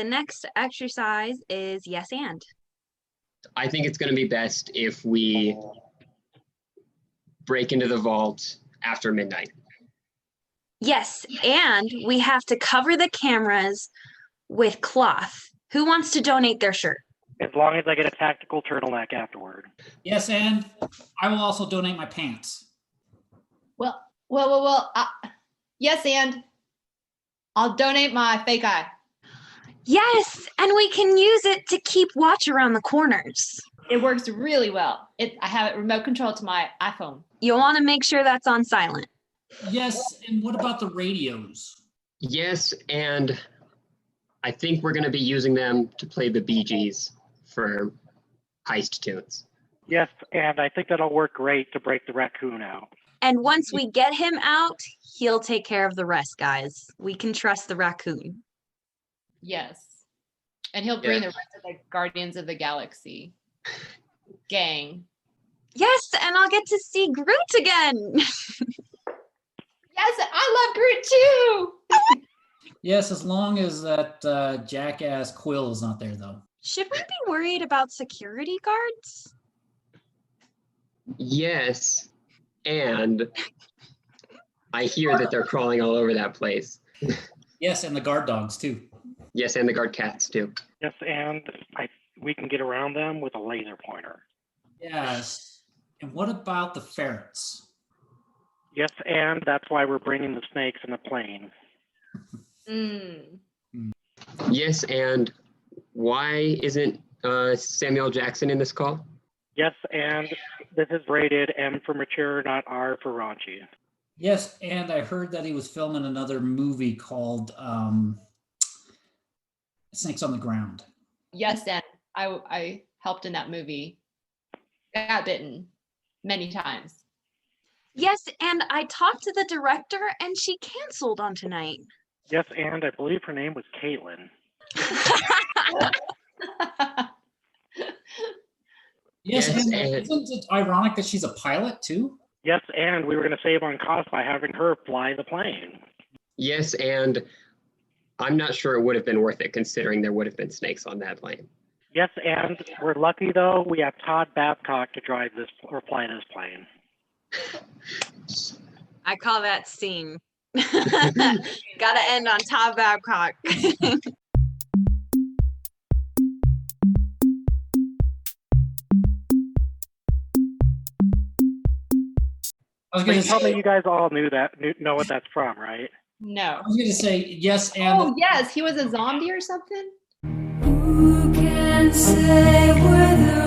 the next exercise is yes and. I think it's going to be best if we break into the vault after midnight. Yes, and we have to cover the cameras with cloth. Who wants to donate their shirt? As long as I get a tactical turtleneck afterward. Yes, and I will also donate my pants. Well. Yes, and I'll donate my fake eye. Yes, and we can use it to keep watch around the corners. It works really well. I have it remote control to my iPhone. You'll want to make sure that's on silent. Yes, and what about the radios? Yes, and I think we're going to be using them to play the Bee Gees for heist tunes. Yes, and I think that'll work great to break the raccoon out. And once we get him out, he'll take care of the rest, guys. We can trust the raccoon. Yes. And he'll bring the rest of the Guardians of the Galaxy gang. Yes, and I'll get to see Groot again. Yes, I love Groot too. Yes, as long as that jackass Quill is not there, though. Should we be worried about security guards? Yes, and I hear that they're crawling all over that place. Yes, and the guard dogs, too. Yes, and the guard cats, too. Yes, and we can get around them with a laser pointer. Yes. And what about the ferrets? Yes, and that's why we're bringing the snakes in the plane. Yes, and why isn't Samuel Jackson in this call? Yes, and this is rated M for mature, not R for raunchy. Yes, and I heard that he was filming another movie called Snakes on the Ground. Yes, and I helped in that movie. Got bitten many times. Yes, and I talked to the director and she canceled on tonight. Yes, and I believe her name was Caitlin. Yes, Yes, and and- isn't it ironic that she's a pilot, too? Yes, and we were going to save on cost by having her fly the plane. Yes, and I'm not sure it would have been worth it considering there would have been snakes on that plane. Yes, and we're lucky though, we have Todd Babcock to drive this or fly this plane. I call that scene. Gotta end on Todd Babcock. I was going to Tell me say, you guys all know what that's from, right? No. yes, and Oh, yes, he was a zombie or something? Who can say where the